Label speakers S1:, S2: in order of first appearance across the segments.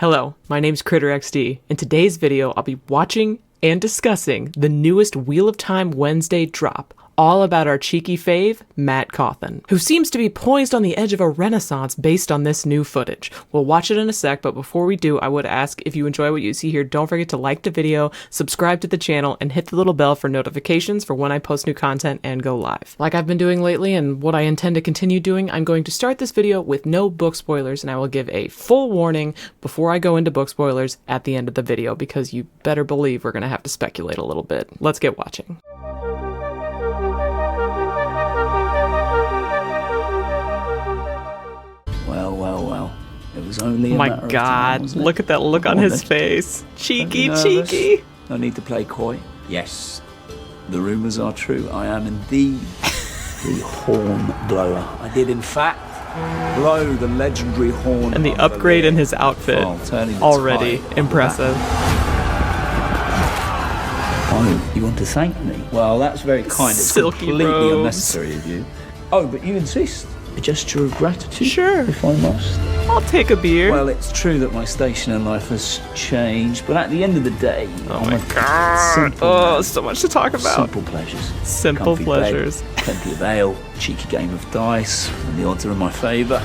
S1: Hello, my name's CritterXD. In today's video, I'll be watching and discussing the newest Wheel of Time Wednesday drop, all about our cheeky fave, Mat Cauthon, who seems to be poised on the edge of a renaissance based on this new footage. We'll watch it in a sec, but before we do, I would ask if you enjoy what you see here, don't forget to like the video, subscribe to the channel, and hit the little bell for notifications for when I post new content and go live. Like I've been doing lately, and what I intend to continue doing, I'm going to start this video with no book spoilers, and I will give a full warning before I go into book spoilers at the end of the video, because you better believe we're going to have to speculate a little bit. Let's get watching.
S2: Well. It was only a matter of time,
S1: God,
S2: wasn't it?
S1: look at that look on his face. Cheeky.
S2: No need to play coy. Yes, the rumours are true. I am indeed the horn blower. I did, in fact, blow the legendary horn.
S1: And the upgrade in his outfit, already impressive.
S2: Oh, you want to thank me? Well, that's very kind. It's
S1: Silky
S2: completely
S1: robes.
S2: unnecessary of you. Oh, but you insist. A gesture of gratitude?
S1: Sure.
S2: If I must.
S1: I'll take a beer.
S2: Well, it's true that my station in life has changed, but at the end of the day,
S1: oh my God. Oh, so much to talk about.
S2: Simple pleasures.
S1: Simple
S2: Comfy
S1: pleasures.
S2: Bed, plenty of ale, cheeky game of dice, and the odds are in my favour.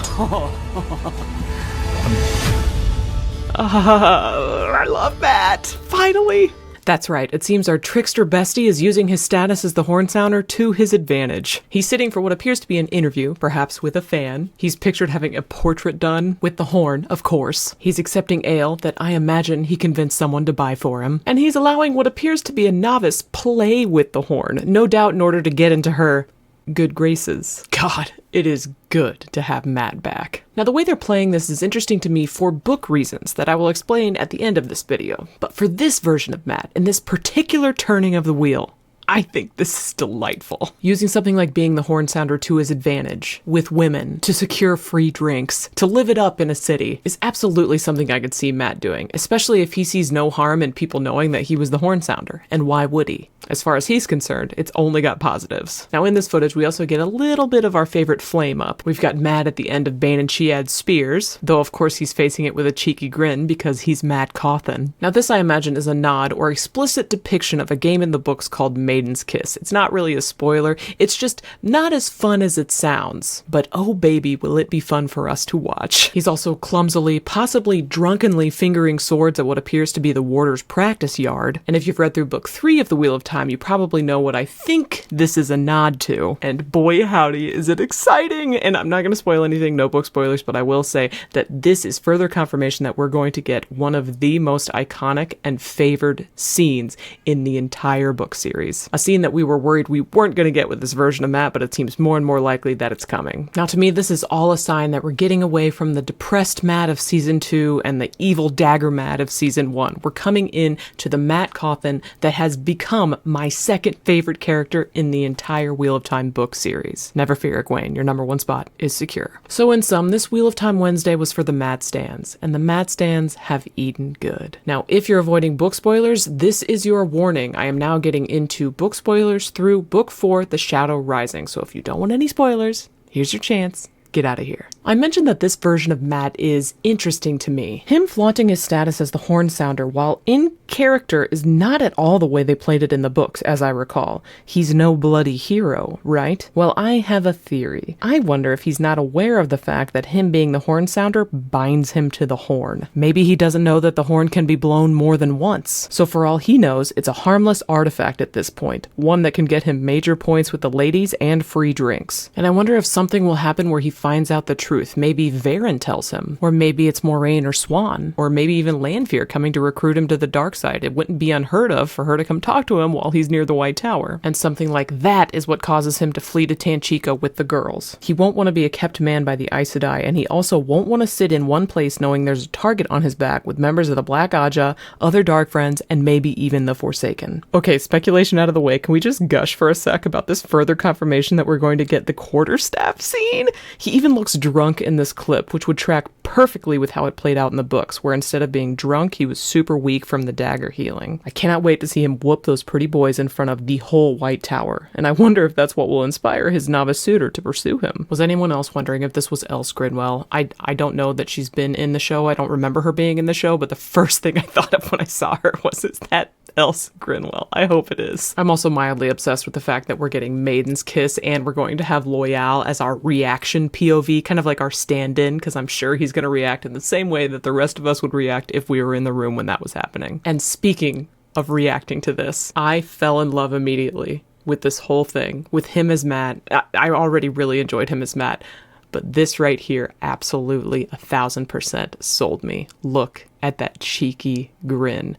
S1: I love that. Finally. That's right, it seems our trickster bestie is using his status as the horn sounder to his advantage. He's sitting for what appears to be an interview, perhaps with a fan. He's pictured having a portrait done with the horn, of course. He's accepting ale that I imagine he convinced someone to buy for him. And he's allowing what appears to be a novice play with the horn, no doubt in order to get into her good graces. God, it is good to have Mat back. Now, the way they're playing this is interesting to me for book reasons that I will explain at the end of this video. But for this version of Mat, and this particular turning of the wheel, I think this is delightful. Using something like being the horn sounder to his advantage, with women, to secure free drinks, to live it up in a city, is absolutely something I could see Mat doing, especially if he sees no harm in people knowing that he was the horn sounder. And why would he? As far as he's concerned, it's only got positives. Now in this footage, we also get a little bit of our favorite flame up. We've got Mat at the end of Bane and Chiad's spears, though of course he's facing it with a cheeky grin because he's Mat Cauthon. Now this, I imagine, is a nod or explicit depiction of a game in the books called Maiden's Kiss. It's not really a spoiler, it's just not as fun as it sounds. But oh baby, will it be fun for us to watch. He's also clumsily, possibly drunkenly fingering swords at what appears to be the warder's practice yard. And if you've read through book 3 of the Wheel of Time, you probably know what I think this is a nod to. And boy howdy, is it exciting! And I'm not going to spoil anything, no book spoilers, but I will say that this is further confirmation that we're going to get one of the most iconic and favored scenes in the entire book series. A scene that we were worried we weren't going to get with this version of Mat, but it seems more and more likely that it's coming. Now to me, this is all a sign that we're getting away from the depressed Mat of season 2 and the evil dagger Mat of season 1. We're coming in to the Mat Cauthon that has become my second favorite character in the entire Wheel of Time book series. Never fear, Egwene, your #1 spot is secure. So in sum, this Wheel of Time Wednesday was for the Mat stands, and the Mat stands have eaten good. Now, if you're avoiding book spoilers, this is your warning. I am now getting into book spoilers through book 4, The Shadow Rising. So if you don't want any spoilers, here's your chance. Get out of here. I mentioned that this version of Mat is interesting to me. Him flaunting his status as the horn sounder while in character is not at all the way they played it in the books, as I recall. He's no bloody hero, right? Well, I have a theory. I wonder if he's not aware of the fact that him being the horn sounder binds him to the horn. Maybe he doesn't know that the horn can be blown more than once. So for all he knows, it's a harmless artifact at this point, one that can get him major points with the ladies and free drinks. And I wonder if something will happen where he finds out the truth. Maybe Varen tells him, or maybe it's Moraine or Swan, or maybe even Lanfear coming to recruit him to the dark side. It wouldn't be unheard of for her to come talk to him while he's near the White Tower. And something like that is what causes him to flee to Tanchico with the girls. He won't want to be a kept man by the Aes Sedai, and he also won't want to sit in one place knowing there's a target on his back with members of the Black Aja, other Dark Friends, and maybe even the Forsaken. Okay, speculation out of the way, can we just gush for a sec about this further confirmation that we're going to get the quarterstaff scene? He even looks drunk in this clip, which would track perfectly with how it played out in the books, where instead of being drunk, he was super weak from the dagger healing. I cannot wait to see him whoop those pretty boys in front of the whole White Tower, and I wonder if that's what will inspire his novice suitor to pursue him. Was anyone else wondering if this was Else Grinwell? I don't know that she's been in the show. I don't remember her being in the show, but the first thing I thought of when I saw her was, is that Else Grinwell? I hope it is. I'm also mildly obsessed with the fact that we're getting Maiden's Kiss and we're going to have Loyal as our reaction POV, kind of like our stand-in, because I'm sure he's going to react in the same way that the rest of us would react if we were in the room when that was happening. And speaking of reacting to this, I fell in love immediately with this whole thing, with him as Matt. I already really enjoyed him as Matt, but this right here absolutely 1000% sold me. Look at that cheeky grin.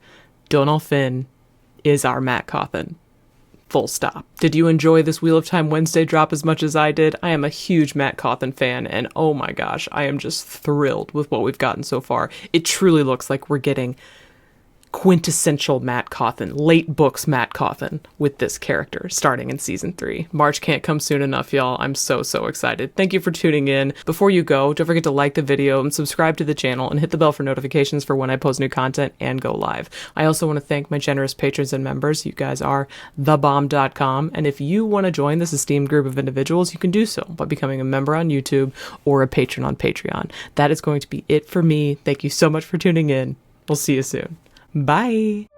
S1: Donal Finn is our Mat Cauthon. Full stop. Did you enjoy this Wheel of Time Wednesday drop as much as I did? I am a huge Mat Cauthon fan, and oh my gosh, I am just thrilled with what we've gotten so far. It truly looks like we're getting quintessential Mat Cauthon, late books Mat Cauthon, with this character starting in season 3. March can't come soon enough, y'all. I'm so excited. Thank you for tuning in. Before you go, don't forget to like the video and subscribe to the channel and hit the bell for notifications for when I post new content and go live. I also want to thank my generous patrons and members. You guys are thebomb.com, and if you want to join this esteemed group of individuals, you can do so by becoming a member on YouTube or a patron on Patreon. That is going to be it for me. Thank you so much for tuning in. We'll see you soon. Bye.